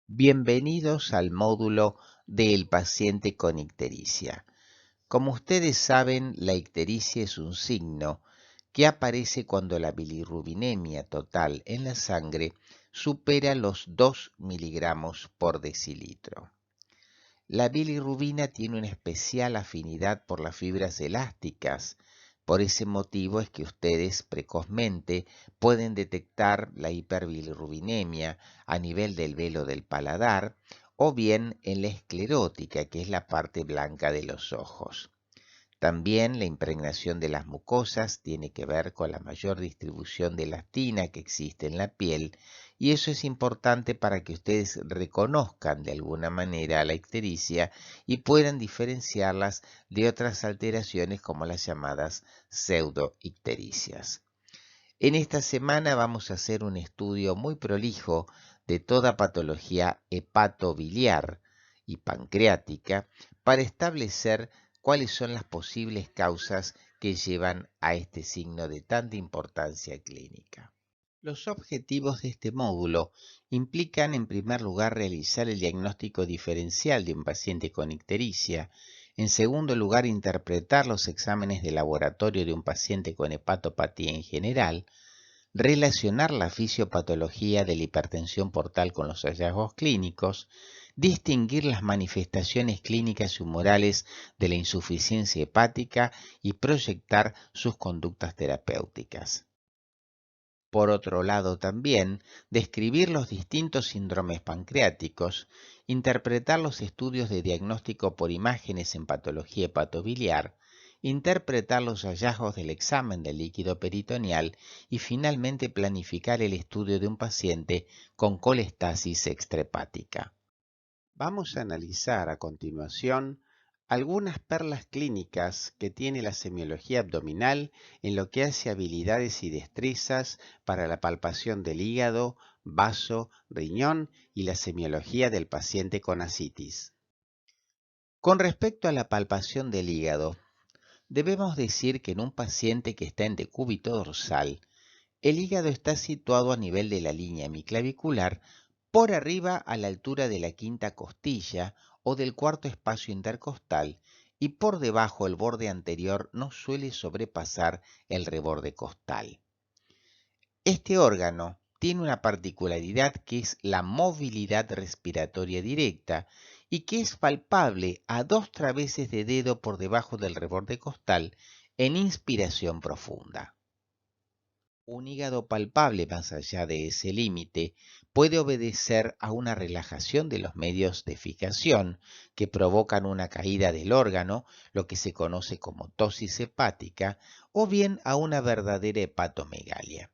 Bienvenidos al módulo del paciente con ictericia. Como ustedes saben, la ictericia es un signo que aparece cuando la bilirrubinemia total en la sangre supera los 2 miligramos por decilitro. La bilirrubina tiene una especial afinidad por las fibras elásticas. Por ese motivo es que ustedes precozmente pueden detectar la hiperbilirrubinemia a nivel del velo del paladar o bien en la esclerótica, que es la parte blanca de los ojos. También la impregnación de las mucosas tiene que ver con la mayor distribución de elastina que existe en la piel, y eso es importante para que ustedes reconozcan de alguna manera la ictericia y puedan diferenciarlas de otras alteraciones como las llamadas pseudoictericias. En esta semana vamos a hacer un estudio muy prolijo de toda patología hepatobiliar y pancreática para establecer cuáles son las posibles causas que llevan a este signo de tanta importancia clínica. Los objetivos de este módulo implican, en primer lugar, realizar el diagnóstico diferencial de un paciente con ictericia. En segundo lugar, interpretar los exámenes de laboratorio de un paciente con hepatopatía en general. Relacionar la fisiopatología de la hipertensión portal con los hallazgos clínicos. Distinguir las manifestaciones clínicas y humorales de la insuficiencia hepática y proyectar sus conductas terapéuticas. Por otro lado, también describir los distintos síndromes pancreáticos, interpretar los estudios de diagnóstico por imágenes en patología hepatobiliar, interpretar los hallazgos del examen del líquido peritoneal y finalmente planificar el estudio de un paciente con colestasis extrahepática. Vamos a analizar a continuación algunas perlas clínicas que tiene la semiología abdominal en lo que hace habilidades y destrezas para la palpación del hígado, vaso, riñón y la semiología del paciente con ascitis. Con respecto a la palpación del hígado, debemos decir que en un paciente que está en decúbito dorsal, el hígado está situado a nivel de la línea hemiclavicular por arriba a la altura de la quinta costilla o del cuarto espacio intercostal y por debajo el borde anterior no suele sobrepasar el reborde costal. Este órgano tiene una particularidad que es la movilidad respiratoria directa y que es palpable a 2 traveses de dedo por debajo del reborde costal en inspiración profunda. Un hígado palpable más allá de ese límite puede obedecer a una relajación de los medios de fijación que provocan una caída del órgano, lo que se conoce como ptosis hepática, o bien a una verdadera hepatomegalia.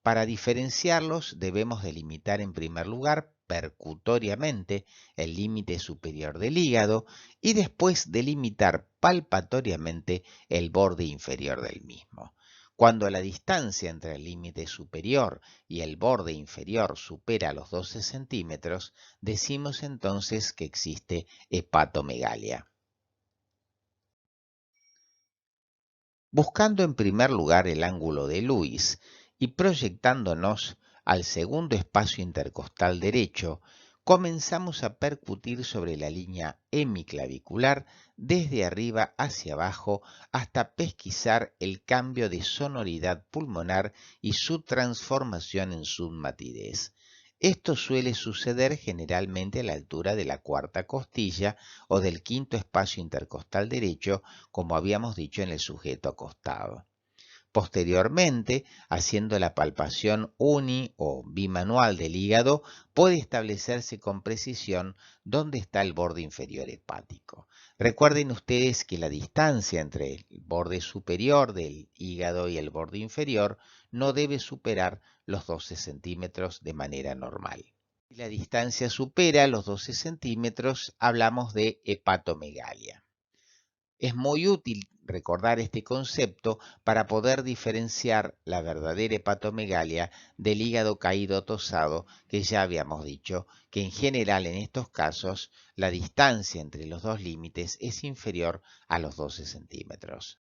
Para diferenciarlos debemos delimitar en primer lugar percutoriamente el límite superior del hígado y después delimitar palpatoriamente el borde inferior del mismo. Cuando la distancia entre el límite superior y el borde inferior supera los 12 centímetros, decimos entonces que existe hepatomegalia. Buscando en primer lugar el ángulo de Lewis y proyectándonos al segundo espacio intercostal derecho, comenzamos a percutir sobre la línea hemiclavicular desde arriba hacia abajo hasta pesquisar el cambio de sonoridad pulmonar y su transformación en submatidez. Esto suele suceder generalmente a la altura de la cuarta costilla o del quinto espacio intercostal derecho, como habíamos dicho en el sujeto acostado. Posteriormente, haciendo la palpación uni o bimanual del hígado, puede establecerse con precisión dónde está el borde inferior hepático. Recuerden ustedes que la distancia entre el borde superior del hígado y el borde inferior no debe superar los 12 centímetros de manera normal. Si la distancia supera los 12 centímetros, hablamos de hepatomegalia. Es muy útil recordar este concepto para poder diferenciar la verdadera hepatomegalia del hígado caído tosado, que ya habíamos dicho que en general en estos casos la distancia entre los dos límites es inferior a los 12 centímetros.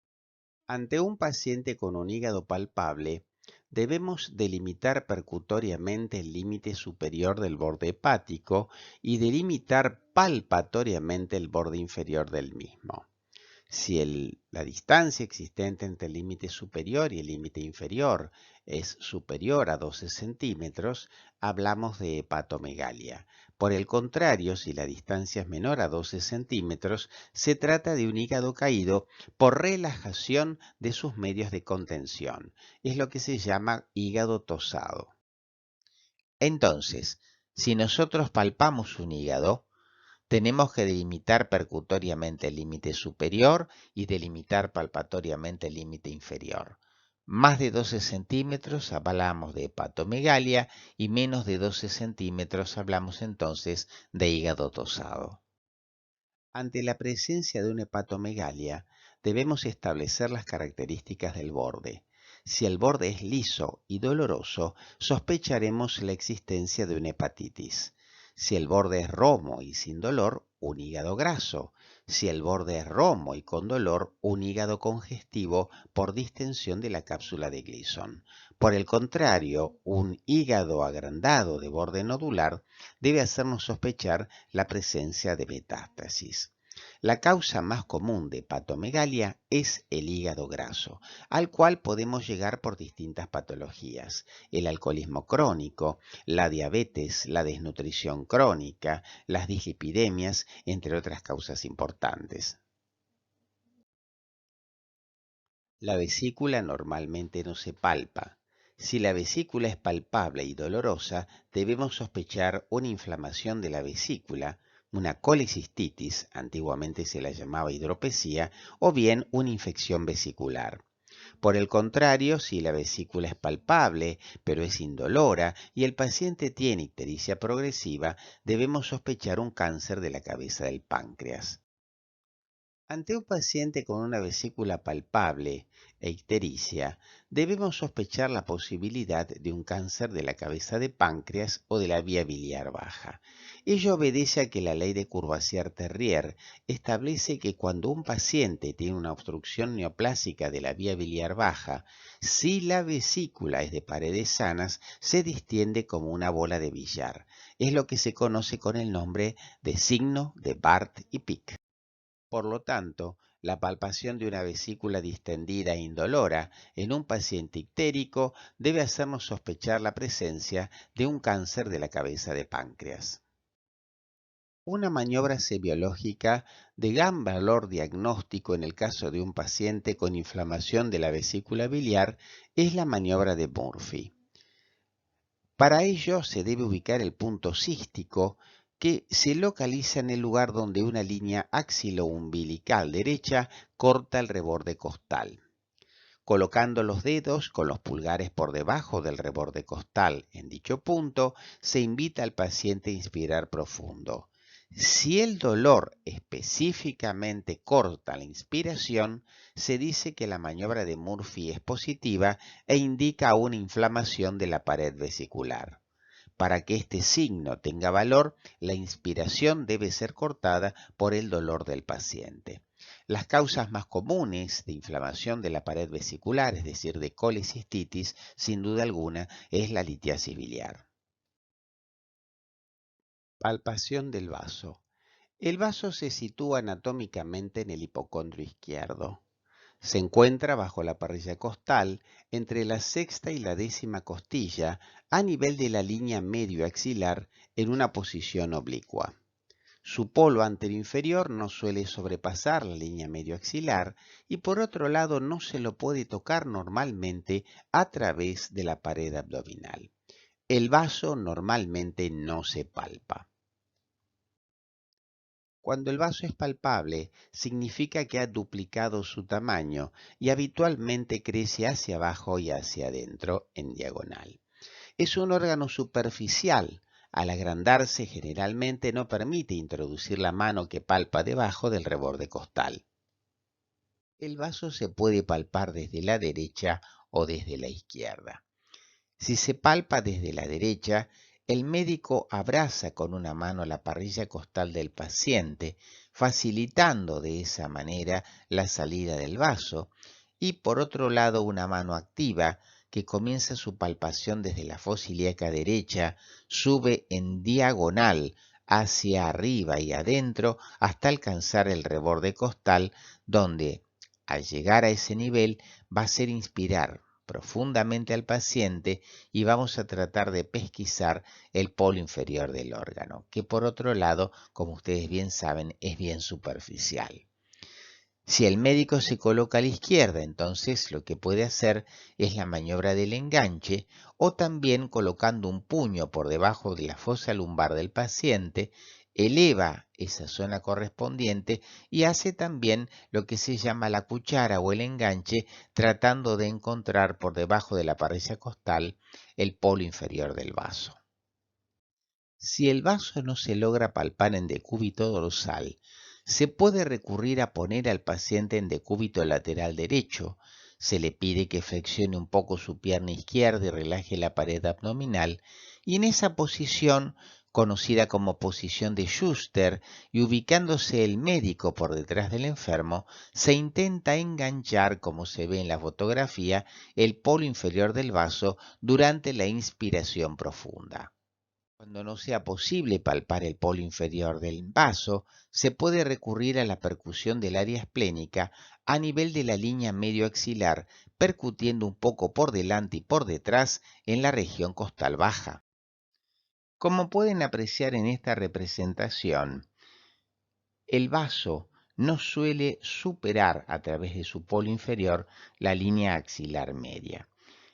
Ante un paciente con un hígado palpable, debemos delimitar percutoriamente el límite superior del borde hepático y delimitar palpatoriamente el borde inferior del mismo. Si la distancia existente entre el límite superior y el límite inferior es superior a 12 centímetros, hablamos de hepatomegalia. Por el contrario, si la distancia es menor a 12 centímetros, se trata de un hígado caído por relajación de sus medios de contención. Es lo que se llama hígado tosado. Entonces, si nosotros palpamos un hígado, tenemos que delimitar percutoriamente el límite superior y delimitar palpatoriamente el límite inferior. Más de 12 centímetros hablamos de hepatomegalia y menos de 12 centímetros hablamos entonces de hígado tosado. Ante la presencia de una hepatomegalia, debemos establecer las características del borde. Si el borde es liso y doloroso, sospecharemos la existencia de una hepatitis. Si el borde es romo y sin dolor, un hígado graso. Si el borde es romo y con dolor, un hígado congestivo por distensión de la cápsula de Gleason. Por el contrario, un hígado agrandado de borde nodular debe hacernos sospechar la presencia de metástasis. La causa más común de hepatomegalia es el hígado graso, al cual podemos llegar por distintas patologías: el alcoholismo crónico, la diabetes, la desnutrición crónica, las dislipidemias, entre otras causas importantes. La vesícula normalmente no se palpa. Si la vesícula es palpable y dolorosa, debemos sospechar una inflamación de la vesícula, una colecistitis, antiguamente se la llamaba hidropesía, o bien una infección vesicular. Por el contrario, si la vesícula es palpable, pero es indolora, y el paciente tiene ictericia progresiva, debemos sospechar un cáncer de la cabeza del páncreas. Ante un paciente con una vesícula palpable e ictericia, debemos sospechar la posibilidad de un cáncer de la cabeza de páncreas o de la vía biliar baja. Ello obedece a que la ley de Courvoisier-Terrier establece que cuando un paciente tiene una obstrucción neoplásica de la vía biliar baja, si la vesícula es de paredes sanas, se distiende como una bola de billar. Es lo que se conoce con el nombre de signo de Barth y Pick. Por lo tanto, la palpación de una vesícula distendida e indolora en un paciente ictérico debe hacernos sospechar la presencia de un cáncer de la cabeza de páncreas. Una maniobra semiológica de gran valor diagnóstico en el caso de un paciente con inflamación de la vesícula biliar es la maniobra de Murphy. Para ello se debe ubicar el punto cístico, que se localiza en el lugar donde una línea axiloumbilical derecha corta el reborde costal. Colocando los dedos con los pulgares por debajo del reborde costal en dicho punto, se invita al paciente a inspirar profundo. Si el dolor específicamente corta la inspiración, se dice que la maniobra de Murphy es positiva e indica una inflamación de la pared vesicular. Para que este signo tenga valor, la inspiración debe ser cortada por el dolor del paciente. Las causas más comunes de inflamación de la pared vesicular, es decir, de colecistitis, sin duda alguna, es la litiasis biliar. Palpación del vaso. El vaso se sitúa anatómicamente en el hipocondrio izquierdo. Se encuentra bajo la parrilla costal, entre la sexta y la décima costilla, a nivel de la línea medio-axilar, en una posición oblicua. Su polo anteroinferior no suele sobrepasar la línea medio-axilar y por otro lado no se lo puede tocar normalmente a través de la pared abdominal. El vaso normalmente no se palpa. Cuando el vaso es palpable, significa que ha duplicado su tamaño y habitualmente crece hacia abajo y hacia adentro en diagonal. Es un órgano superficial. Al agrandarse, generalmente no permite introducir la mano que palpa debajo del reborde costal. El vaso se puede palpar desde la derecha o desde la izquierda. Si se palpa desde la derecha, el médico abraza con una mano la parrilla costal del paciente, facilitando de esa manera la salida del vaso, y por otro lado una mano activa que comienza su palpación desde la fosa ilíaca derecha, sube en diagonal hacia arriba y adentro hasta alcanzar el reborde costal, donde, al llegar a ese nivel, va a ser inspirar profundamente al paciente y vamos a tratar de pesquisar el polo inferior del órgano, que por otro lado, como ustedes bien saben, es bien superficial. Si el médico se coloca a la izquierda, entonces lo que puede hacer es la maniobra del enganche o también colocando un puño por debajo de la fosa lumbar del paciente, eleva esa zona correspondiente y hace también lo que se llama la cuchara o el enganche, tratando de encontrar por debajo de la parrilla costal el polo inferior del vaso. Si el vaso no se logra palpar en decúbito dorsal, se puede recurrir a poner al paciente en decúbito lateral derecho. Se le pide que flexione un poco su pierna izquierda y relaje la pared abdominal, y en esa posición, conocida como posición de Schuster, y ubicándose el médico por detrás del enfermo, se intenta enganchar, como se ve en la fotografía, el polo inferior del vaso durante la inspiración profunda. Cuando no sea posible palpar el polo inferior del vaso, se puede recurrir a la percusión del área esplénica a nivel de la línea medio-axilar, percutiendo un poco por delante y por detrás en la región costal baja. Como pueden apreciar en esta representación, el vaso no suele superar a través de su polo inferior la línea axilar media.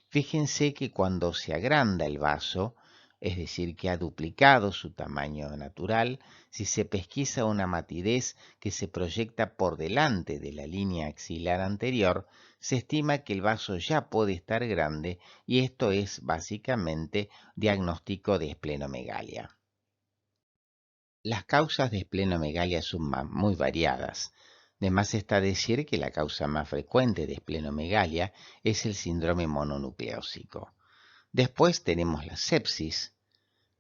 Fíjense que cuando se agranda el vaso, es decir, que ha duplicado su tamaño natural, si se pesquisa una matidez que se proyecta por delante de la línea axilar anterior, se estima que el vaso ya puede estar grande y esto es básicamente diagnóstico de esplenomegalia. Las causas de esplenomegalia son muy variadas. De más está decir que la causa más frecuente de esplenomegalia es el síndrome mononucleósico. Después tenemos la sepsis,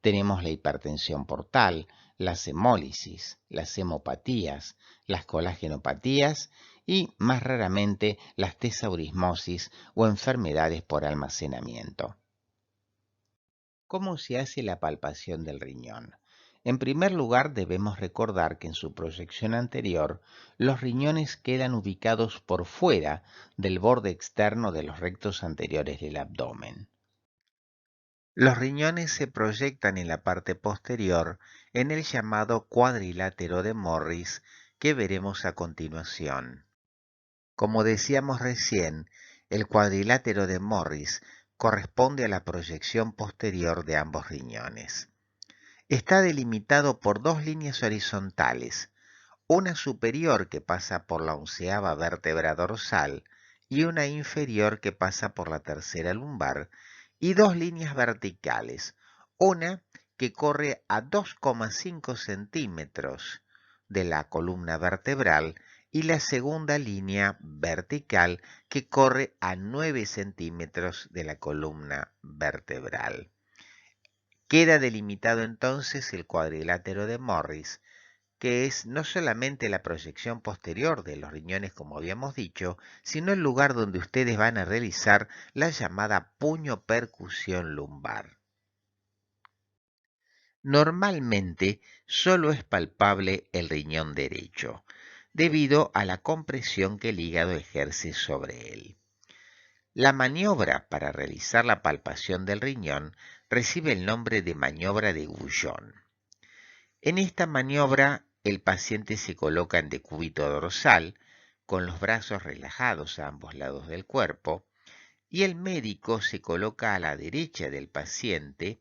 tenemos la hipertensión portal, las hemólisis, las hemopatías, las colagenopatías y, más raramente, las tesaurismosis o enfermedades por almacenamiento. ¿Cómo se hace la palpación del riñón? En primer lugar, debemos recordar que en su proyección anterior, los riñones quedan ubicados por fuera del borde externo de los rectos anteriores del abdomen. Los riñones se proyectan en la parte posterior en el llamado cuadrilátero de Morris, que veremos a continuación. Como decíamos recién, el cuadrilátero de Morris corresponde a la proyección posterior de ambos riñones. Está delimitado por dos líneas horizontales, una superior que pasa por la 11ª vértebra dorsal y una inferior que pasa por la tercera lumbar, y dos líneas verticales, una que corre a 2,5 centímetros de la columna vertebral y la segunda línea vertical que corre a 9 centímetros de la columna vertebral. Queda delimitado entonces el cuadrilátero de Morris, que es no solamente la proyección posterior de los riñones, como habíamos dicho, sino el lugar donde ustedes van a realizar la llamada puño percusión lumbar. Normalmente solo es palpable el riñón derecho, debido a la compresión que el hígado ejerce sobre él. La maniobra para realizar la palpación del riñón recibe el nombre de maniobra de Goujon. En esta maniobra, el paciente se coloca en decúbito dorsal, con los brazos relajados a ambos lados del cuerpo, y el médico se coloca a la derecha del paciente,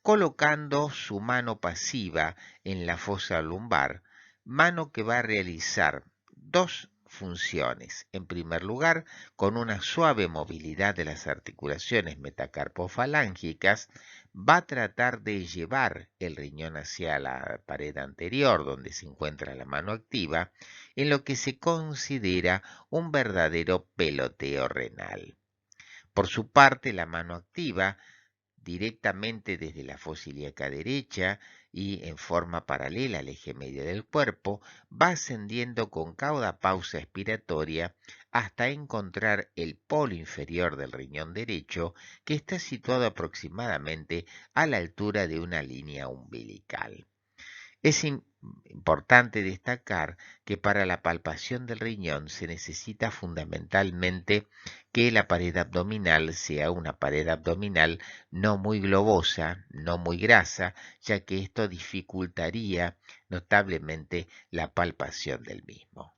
colocando su mano pasiva en la fosa lumbar, mano que va a realizar dos funciones. En primer lugar, con una suave movilidad de las articulaciones metacarpofalángicas, va a tratar de llevar el riñón hacia la pared anterior donde se encuentra la mano activa, en lo que se considera un verdadero peloteo renal. Por su parte, la mano activa directamente desde la fosa ilíaca derecha y en forma paralela al eje medio del cuerpo, va ascendiendo con cauda pausa expiratoria hasta encontrar el polo inferior del riñón derecho, que está situado aproximadamente a la altura de una línea umbilical. Es importante destacar que para la palpación del riñón se necesita fundamentalmente que la pared abdominal sea una pared abdominal no muy globosa, no muy grasa, ya que esto dificultaría notablemente la palpación del mismo.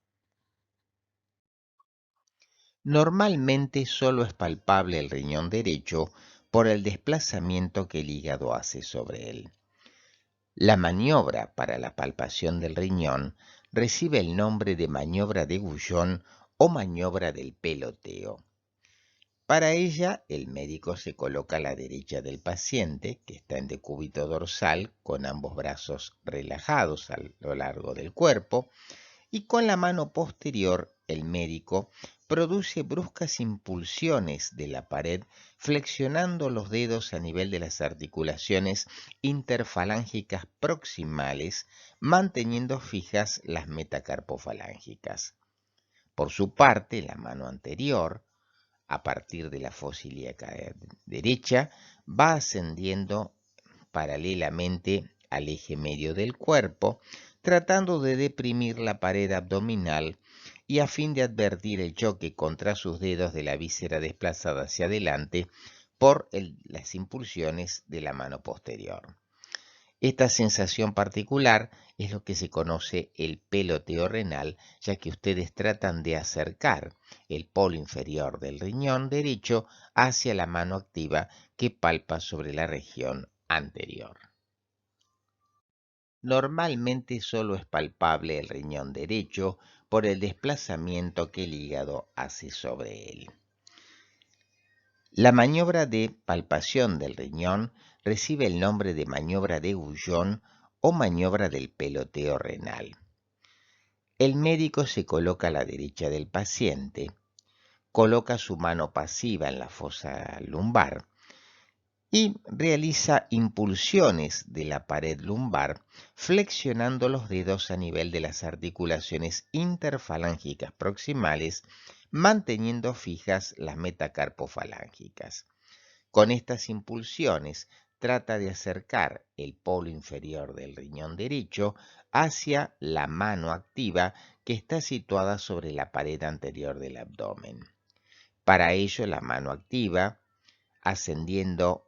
Normalmente solo es palpable el riñón derecho por el desplazamiento que el hígado hace sobre él. La maniobra para la palpación del riñón recibe el nombre de maniobra de Goujon o maniobra del peloteo. Para ella, el médico se coloca a la derecha del paciente, que está en decúbito dorsal, con ambos brazos relajados a lo largo del cuerpo, y con la mano posterior el médico produce bruscas impulsiones de la pared flexionando los dedos a nivel de las articulaciones interfalángicas proximales, manteniendo fijas las metacarpofalángicas. Por su parte, la mano anterior, a partir de la fosa ilíaca derecha, va ascendiendo paralelamente al eje medio del cuerpo, tratando de deprimir la pared abdominal y a fin de advertir el choque contra sus dedos de la víscera desplazada hacia adelante por las impulsiones de la mano posterior. Esta sensación particular es lo que se conoce el peloteo renal, ya que ustedes tratan de acercar el polo inferior del riñón derecho hacia la mano activa que palpa sobre la región anterior. Normalmente solo es palpable el riñón derecho por el desplazamiento que el hígado hace sobre él. La maniobra de palpación del riñón recibe el nombre de maniobra de Goujon o maniobra del peloteo renal. El médico se coloca a la derecha del paciente, coloca su mano pasiva en la fosa lumbar y realiza impulsiones de la pared lumbar flexionando los dedos a nivel de las articulaciones interfalángicas proximales, manteniendo fijas las metacarpofalángicas. Con estas impulsiones trata de acercar el polo inferior del riñón derecho hacia la mano activa que está situada sobre la pared anterior del abdomen. Para ello, la mano activa, ascendiendo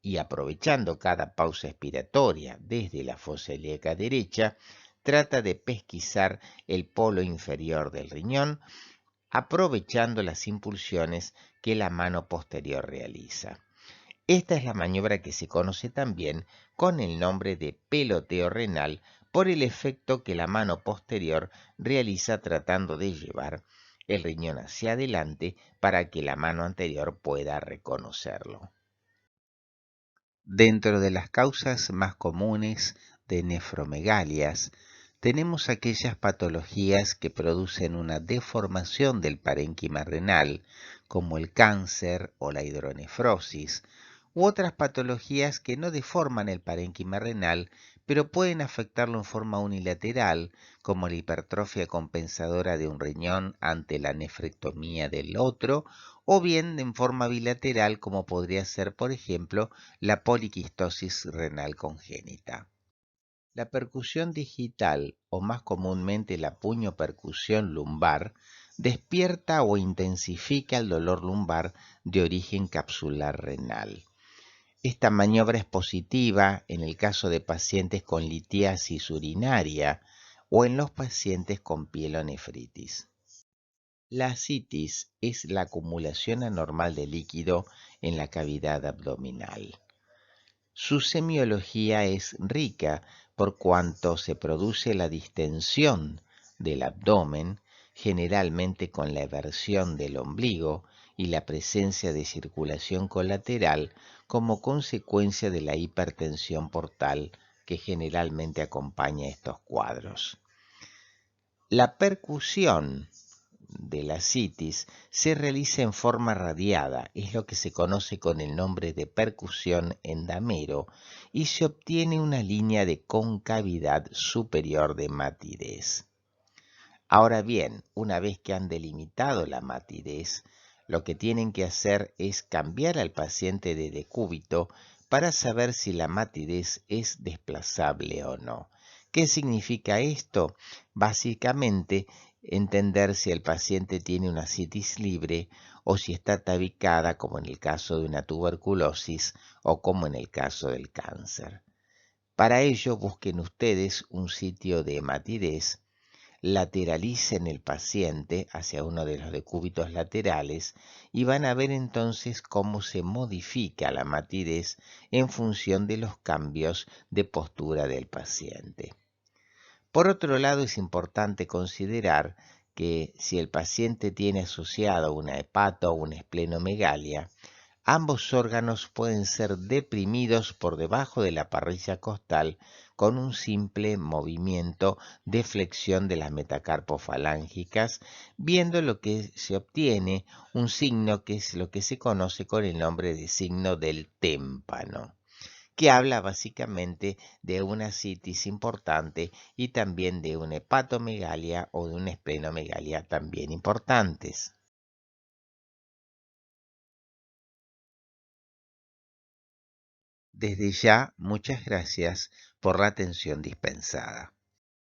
y aprovechando cada pausa expiratoria desde la fosa ilíaca derecha, trata de pesquisar el polo inferior del riñón, aprovechando las impulsiones que la mano posterior realiza. Esta es la maniobra que se conoce también con el nombre de peloteo renal por el efecto que la mano posterior realiza tratando de llevar el riñón hacia adelante para que la mano anterior pueda reconocerlo. Dentro de las causas más comunes de nefromegalias, tenemos aquellas patologías que producen una deformación del parénquima renal, como el cáncer o la hidronefrosis, u otras patologías que no deforman el parénquima renal, pero pueden afectarlo en forma unilateral, como la hipertrofia compensadora de un riñón ante la nefrectomía del otro, o bien en forma bilateral, como podría ser, por ejemplo, la poliquistosis renal congénita. La percusión digital, o más comúnmente la puño-percusión lumbar, despierta o intensifica el dolor lumbar de origen capsular renal. Esta maniobra es positiva en el caso de pacientes con litiasis urinaria o en los pacientes con pielonefritis. La ascitis es la acumulación anormal de líquido en la cavidad abdominal. Su semiología es rica por cuanto se produce la distensión del abdomen, generalmente con la eversión del ombligo y la presencia de circulación colateral como consecuencia de la hipertensión portal que generalmente acompaña estos cuadros. La percusión de la citis se realiza en forma radiada, es lo que se conoce con el nombre de percusión en damero, y se obtiene una línea de concavidad superior de matidez. Ahora bien, una vez que han delimitado la matidez, lo que tienen que hacer es cambiar al paciente de decúbito para saber si la matidez es desplazable o no. ¿Qué significa esto? Básicamente, entender si el paciente tiene una citis libre o si está tabicada, como en el caso de una tuberculosis o como en el caso del cáncer. Para ello, busquen ustedes un sitio de matidez, lateralicen el paciente hacia uno de los decúbitos laterales y van a ver entonces cómo se modifica la matidez en función de los cambios de postura del paciente. Por otro lado, es importante considerar que si el paciente tiene asociado una hepato o una esplenomegalia, ambos órganos pueden ser deprimidos por debajo de la parrilla costal con un simple movimiento de flexión de las metacarpofalángicas, viendo lo que se obtiene, un signo que es lo que se conoce con el nombre de signo del témpano, que habla básicamente de una citis importante y también de una hepatomegalia o de una esplenomegalia también importantes. Desde ya, muchas gracias por la atención dispensada.